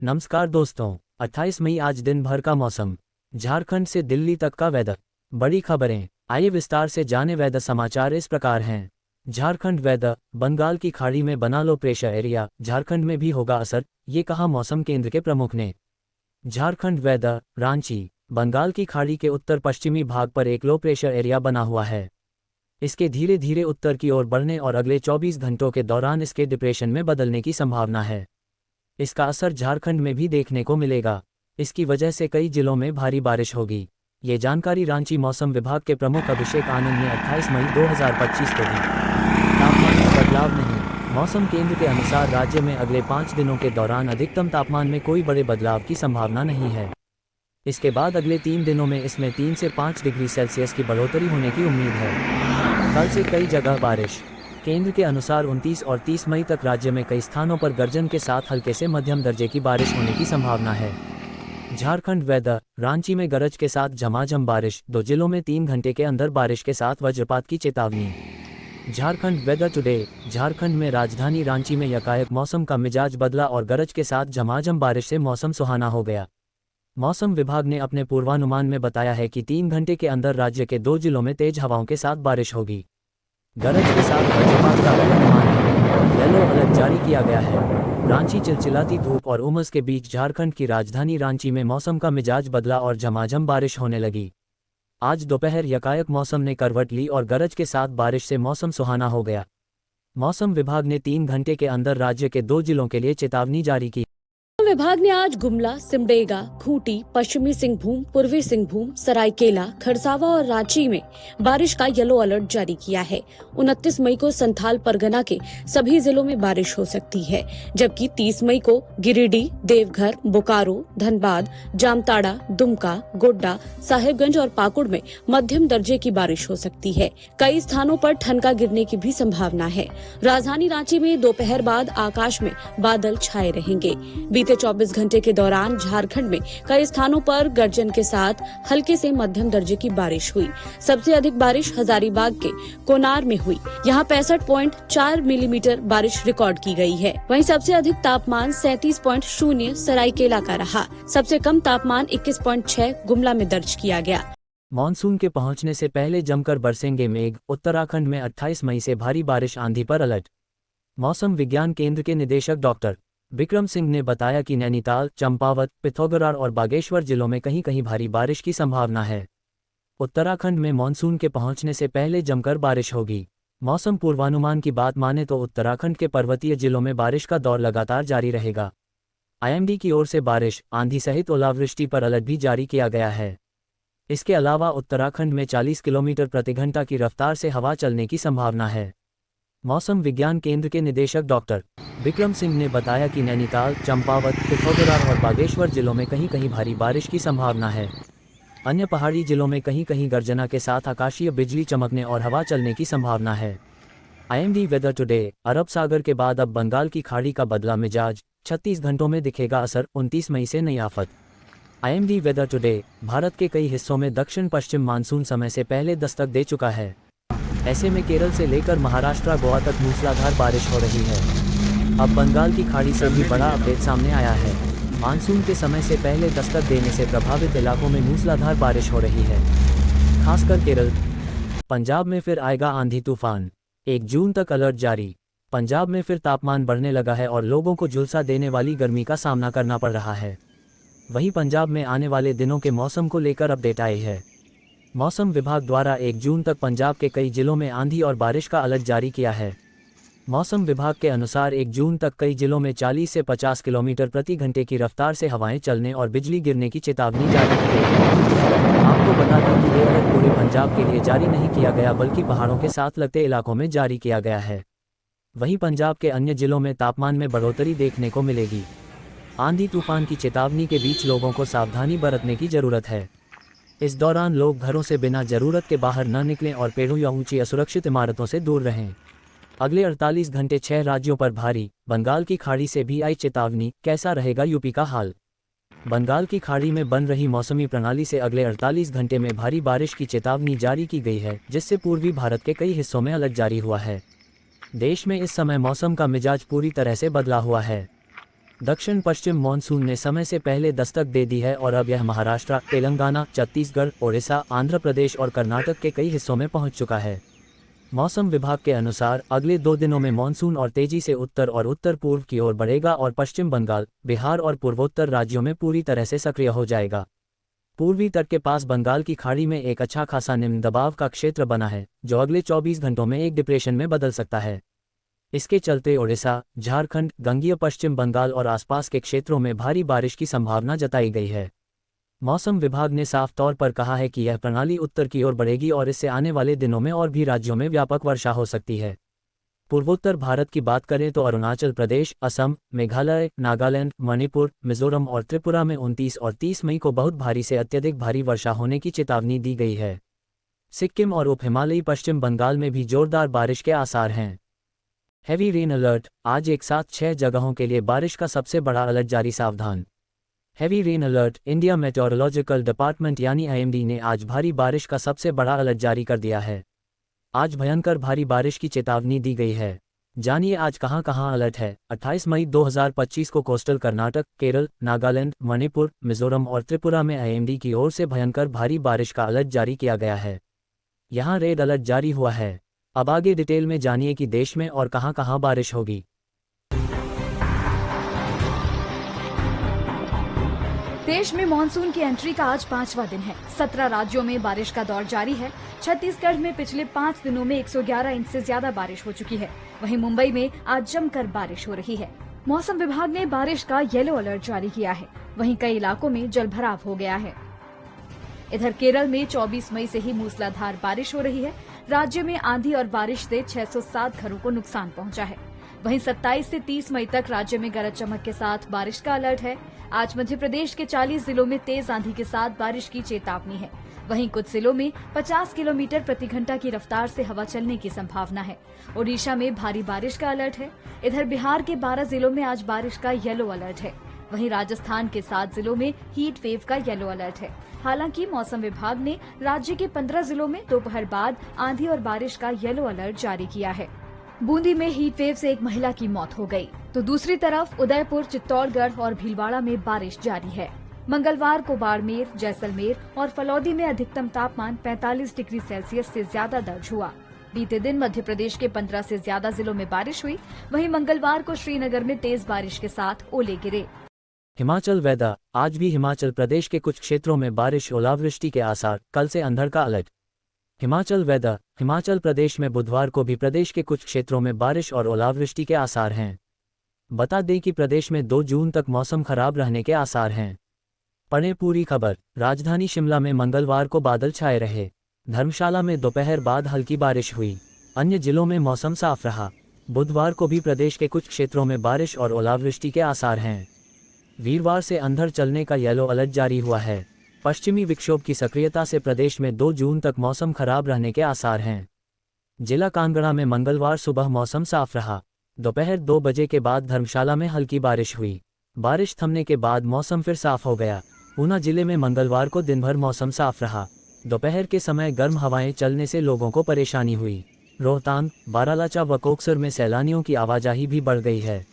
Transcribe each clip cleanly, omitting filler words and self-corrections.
नमस्कार दोस्तों, 28 मई आज दिन भर का मौसम। झारखंड से दिल्ली तक का वेदर। बड़ी खबरें, आइए विस्तार से जाने। वेदर समाचार इस प्रकार हैं। झारखंड वेदर, बंगाल की खाड़ी में बना लो प्रेशर एरिया, झारखंड में भी होगा असर, ये कहा मौसम केंद्र के प्रमुख ने। झारखंड वेदर, रांची। बंगाल की खाड़ी के उत्तर पश्चिमी भाग पर एक लो प्रेशर एरिया बना हुआ है। इसके धीरे धीरे उत्तर की ओर बढ़ने और अगले 24 घंटों के दौरान इसके डिप्रेशन में बदलने की संभावना है। इसका असर झारखंड में भी देखने को मिलेगा। इसकी वजह से कई जिलों में भारी बारिश होगी। ये जानकारी रांची मौसम विभाग के प्रमुख अभिषेक आनंद ने 28 मई 2025 को दी। तापमान में बदलाव नहीं। मौसम केंद्र के अनुसार राज्य में अगले 5 दिनों के दौरान अधिकतम तापमान में कोई बड़े बदलाव की संभावना नहीं है। इसके बाद अगले 3 दिनों में इसमें 3 से 5 डिग्री सेल्सियस की बढ़ोतरी होने की उम्मीद है। कल से कई जगह बारिश। केंद्र के अनुसार 29 और 30 मई तक राज्य में कई स्थानों पर गर्जन के साथ हल्के से मध्यम दर्जे की बारिश होने की संभावना है। झारखंड वेदर, रांची में गरज के साथ झमाझम बारिश, 2 जिलों में 3 घंटे के अंदर बारिश के साथ वज्रपात की चेतावनी। झारखंड वेदर टुडे, झारखंड में राजधानी रांची में यकायक मौसम का मिजाज बदला और गरज के साथ झमाझम बारिश से मौसम सुहाना हो गया। मौसम विभाग ने अपने पूर्वानुमान में बताया है कि 3 घंटे के अंदर राज्य के 2 जिलों में तेज हवाओं के साथ बारिश होगी। गरज के साथ वज्रपात का अनुमान है। येलो अलर्ट जारी किया गया है। रांची चिलचिलाती धूप और उमस के बीच झारखंड की राजधानी रांची में मौसम का मिजाज बदला और झमाझम बारिश होने लगी। आज दोपहर यकायक मौसम ने करवट ली और गरज के साथ बारिश से मौसम सुहाना हो गया। मौसम विभाग ने 3 घंटे के अंदर राज्य के 2 जिलों के लिए चेतावनी जारी की। विभाग ने आज गुमला, सिमडेगा, खूंटी, पश्चिमी सिंहभूम, पूर्वी सिंहभूम, सरायकेला, खरसावा और रांची में बारिश का येलो अलर्ट जारी किया है। 29 मई को संथाल परगना के सभी जिलों में बारिश हो सकती है, जबकि 30 मई को गिरिडीह, देवघर, बोकारो, धनबाद, जामताड़ा, दुमका, गोड्डा, साहिबगंज और पाकुड़ में मध्यम दर्जे की बारिश हो सकती है। कई स्थानों पर ठनका गिरने की भी संभावना है। राजधानी रांची में दोपहर बाद आकाश में बादल छाए रहेंगे। बीते 24 घंटे के दौरान झारखंड में कई स्थानों पर गर्जन के साथ हल्के से मध्यम दर्जे की बारिश हुई। सबसे अधिक बारिश हजारीबाग के कोनार में हुई। यहाँ 65.4 मिलीमीटर बारिश रिकॉर्ड की गई है। वहीं सबसे अधिक तापमान 37.0 सरायकेला का रहा। सबसे कम तापमान 21.6 गुमला में दर्ज किया गया। मानसून के पहुंचने से पहले जमकर बरसेंगे मेघ, उत्तराखंड में 28 मई से भारी बारिश, आंधी पर अलर्ट। मौसम विज्ञान केंद्र के निदेशक डॉक्टर विक्रम सिंह ने बताया कि नैनीताल, चंपावत, पिथौरागढ़ और बागेश्वर जिलों में कहीं कहीं भारी बारिश की संभावना है। उत्तराखंड में मानसून के पहुंचने से पहले जमकर बारिश होगी। मौसम पूर्वानुमान की बात माने तो उत्तराखंड के पर्वतीय जिलों में बारिश का दौर लगातार जारी रहेगा। आईएमडी की ओर से बारिश, आंधी सहित ओलावृष्टि पर अलर्ट भी जारी किया गया है। इसके अलावा उत्तराखंड में 40 किलोमीटर प्रति घंटा की रफ्तार से हवा चलने की संभावना है। मौसम विज्ञान केंद्र के निदेशक डॉक्टर विक्रम सिंह ने बताया कि नैनीताल, चंपावत, पिथौरागढ़ और बागेश्वर जिलों में कहीं कहीं भारी बारिश की संभावना है। अन्य पहाड़ी जिलों में कहीं कहीं गर्जना के साथ आकाशीय बिजली चमकने और हवा चलने की संभावना है। आईएमडी वेदर टुडे, अरब सागर के बाद अब बंगाल की खाड़ी का बदला मिजाज, 36 घंटों में दिखेगा असर, 29 मई से नई आफत। आईएमडी वेदर टुडे, भारत के कई हिस्सों में दक्षिण पश्चिम मानसून समय से पहले दस्तक दे चुका है। ऐसे में केरल से लेकर महाराष्ट्र, गोवा तक मूसलाधार बारिश हो रही है। अब बंगाल की खाड़ी से भी बड़ा अपडेट सामने आया है। मानसून के समय से पहले दस्तक देने से प्रभावित इलाकों में मूसलाधार बारिश हो रही है, खासकर केरल। पंजाब में फिर आएगा आंधी तूफान, 1 जून तक अलर्ट जारी। पंजाब में फिर तापमान बढ़ने लगा है और लोगों को झुलसा देने वाली गर्मी का सामना करना पड़ रहा है। वहीं पंजाब में आने वाले दिनों के मौसम को लेकर अपडेट आई है। मौसम विभाग द्वारा 1 जून तक पंजाब के कई जिलों में आंधी और बारिश का अलर्ट जारी किया है। मौसम विभाग के अनुसार 1 जून तक कई जिलों में 40 से 50 किलोमीटर प्रति घंटे की रफ्तार से हवाएं चलने और बिजली गिरने की चेतावनी जारी की गई है। आपको बता दें कि ये अलर्ट पूरे पंजाब के लिए जारी नहीं किया गया, बल्कि पहाड़ों के साथ लगते इलाकों में जारी किया गया है। वहीं पंजाब के अन्य जिलों में तापमान में बढ़ोतरी देखने को मिलेगी। आंधी तूफान की चेतावनी के बीच लोगों को सावधानी बरतने की जरूरत है। इस दौरान लोग घरों से बिना जरूरत के बाहर न निकलें और पेड़ों या ऊंची असुरक्षित इमारतों से दूर रहें। अगले 48 घंटे 6 राज्यों पर भारी, बंगाल की खाड़ी से भी आई चेतावनी, कैसा रहेगा यूपी का हाल। बंगाल की खाड़ी में बन रही मौसमी प्रणाली से अगले 48 घंटे में भारी बारिश की चेतावनी जारी की गई है, जिससे पूर्वी भारत के कई हिस्सों में अलर्ट जारी हुआ है। देश में इस समय मौसम का मिजाज पूरी तरह से बदला हुआ है। दक्षिण पश्चिम मानसून ने समय से पहले दस्तक दे दी है और अब यह महाराष्ट्र, तेलंगाना, छत्तीसगढ़, ओडिशा, आंध्र प्रदेश और कर्नाटक के कई हिस्सों में पहुंच चुका है। मौसम विभाग के अनुसार अगले 2 दिनों में मानसून और तेजी से उत्तर और उत्तर पूर्व की ओर बढ़ेगा और पश्चिम बंगाल, बिहार और पूर्वोत्तर राज्यों में पूरी तरह से सक्रिय हो जाएगा। पूर्वी तट के पास बंगाल की खाड़ी में एक अच्छा खासा निम्न दबाव का क्षेत्र बना है, जो अगले 24 घंटों में एक डिप्रेशन में बदल सकता है। इसके चलते ओडिशा, झारखंड, गंगीय पश्चिम बंगाल और आसपास के क्षेत्रों में भारी बारिश की संभावना जताई गई है। मौसम विभाग ने साफ तौर पर कहा है कि यह प्रणाली उत्तर की ओर बढ़ेगी और इससे आने वाले दिनों में और भी राज्यों में व्यापक वर्षा हो सकती है। पूर्वोत्तर भारत की बात करें तो अरुणाचल प्रदेश, असम, मेघालय, नागालैंड, मणिपुर, मिजोरम और त्रिपुरा में 29 और 30 मई को बहुत भारी से अत्यधिक भारी वर्षा होने की चेतावनी दी गई है। सिक्किम और उप हिमालयी पश्चिम बंगाल में भी जोरदार बारिश के आसार हैं। हैवी रेन अलर्ट, आज एक साथ 6 जगहों के लिए बारिश का सबसे बड़ा अलर्ट जारी, सावधान। Heavy rain alert, India meteorological department यानी IMD ने आज भारी बारिश का सबसे बड़ा अलर्ट जारी कर दिया है। आज भयंकर भारी बारिश की चेतावनी दी गई है। जानिए आज कहां अलर्ट है। 28 मई 2025 को कोस्टल कर्नाटक, केरल, नागालैंड, मणिपुर, मिजोरम और त्रिपुरा में IMD की ओर से भयंकर भारी बारिश का अलर्ट जारी किया गया है। यहां रेड अलर्ट जारी हुआ है। अब आगे डिटेल में जानिए कि देश में और कहां बारिश होगी। देश में मानसून की एंट्री का आज 5वां दिन है। 17 राज्यों में बारिश का दौर जारी है। छत्तीसगढ़ में पिछले 5 दिनों में 111 इंच से ज्यादा बारिश हो चुकी है। वहीं मुंबई में आज जमकर बारिश हो रही है। मौसम विभाग ने बारिश का येलो अलर्ट जारी किया है। वहीं कई इलाकों में जलभराव हो गया है। इधर केरल में 24 मई से ही मूसलाधार बारिश हो रही है। राज्य में आंधी और बारिश से 607 घरों को नुकसान पहुंचा है। वहीं 27 से 30 मई तक राज्य में गरज चमक के साथ बारिश का अलर्ट है। आज मध्य प्रदेश के 40 जिलों में तेज आंधी के साथ बारिश की चेतावनी है। वहीं कुछ जिलों में 50 किलोमीटर प्रति घंटा की रफ्तार से हवा चलने की संभावना है। ओडिशा में भारी बारिश का अलर्ट है। इधर बिहार के 12 जिलों में आज बारिश का येलो अलर्ट है। वहीं राजस्थान के 7 जिलों में हीट वेव का येलो अलर्ट है। हालांकि मौसम विभाग ने राज्य के 15 जिलों में दोपहर बाद आंधी और बारिश का येलो अलर्ट जारी किया है। बूंदी में हीट वेव से एक महिला की मौत हो गई, तो दूसरी तरफ उदयपुर, चित्तौड़गढ़ और भीलवाड़ा में बारिश जारी है। मंगलवार को बाड़मेर, जैसलमेर और फलौदी में अधिकतम तापमान 45 डिग्री सेल्सियस से ज्यादा दर्ज हुआ। बीते दिन मध्य प्रदेश के 15 से ज्यादा जिलों में बारिश हुई। वहीं मंगलवार को श्रीनगर में तेज बारिश के साथ ओले गिरे। हिमाचल वेदर, आज भी हिमाचल प्रदेश के कुछ क्षेत्रों में बारिश, ओलावृष्टि के आसार, कल से अंधड़ का अलर्ट। हिमाचल वेदर, हिमाचल प्रदेश में बुधवार को भी प्रदेश के कुछ क्षेत्रों में बारिश और ओलावृष्टि के आसार हैं। बता दें कि प्रदेश में 2 जून तक मौसम खराब रहने के आसार हैं। पढ़ें पूरी खबर। राजधानी शिमला में मंगलवार को बादल छाए रहे। धर्मशाला में दोपहर बाद हल्की बारिश हुई। अन्य जिलों में मौसम साफ रहा। बुधवार को भी प्रदेश के कुछ क्षेत्रों में बारिश और ओलावृष्टि के आसार हैं। वीरवार से अंधड़ चलने का येलो अलर्ट जारी हुआ है। पश्चिमी विक्षोभ की सक्रियता से प्रदेश में 2 जून तक मौसम खराब रहने के आसार हैं। जिला कांगड़ा में मंगलवार सुबह मौसम साफ रहा। दोपहर 2 बजे के बाद धर्मशाला में हल्की बारिश हुई। बारिश थमने के बाद मौसम फिर साफ हो गया। ऊना जिले में मंगलवार को दिन भर मौसम साफ रहा। दोपहर के समय गर्म हवाएं चलने से लोगों को परेशानी हुई। रोहतांग, बारालाचा व कोकसर में सैलानियों की आवाजाही भी बढ़ गई है।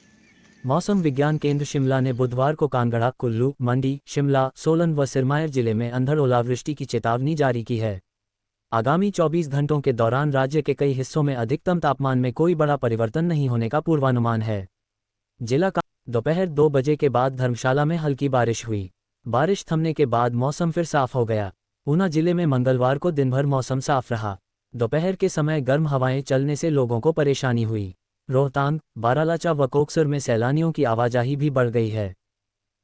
मौसम विज्ञान केंद्र शिमला ने बुधवार को कांगड़ा, कुल्लू, मंडी, शिमला, सोलन व सिरमौर जिले में अंधड़ ओलावृष्टि की चेतावनी जारी की है। आगामी 24 घंटों के दौरान राज्य के कई हिस्सों में अधिकतम तापमान में कोई बड़ा परिवर्तन नहीं होने का पूर्वानुमान है। जिला का दोपहर 2 बजे के बाद धर्मशाला में हल्की बारिश हुई। बारिश थमने के बाद मौसम फिर साफ हो गया। ऊना जिले में मंगलवार को दिन भर मौसम साफ रहा। दोपहर के समय गर्म हवाएं चलने से लोगों को परेशानी हुई। रोहतांग, बारालाचा व कोकसर में सैलानियों की आवाजाही भी बढ़ गई है।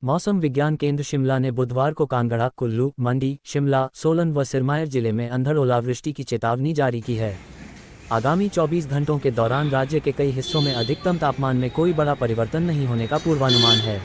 मौसम विज्ञान केंद्र शिमला ने बुधवार को कांगड़ा, कुल्लू, मंडी, शिमला, सोलन व सिरमौर जिले में अंधड़ ओलावृष्टि की चेतावनी जारी की है। आगामी 24 घंटों के दौरान राज्य के कई हिस्सों में अधिकतम तापमान में कोई बड़ा परिवर्तन नहीं होने का पूर्वानुमान है।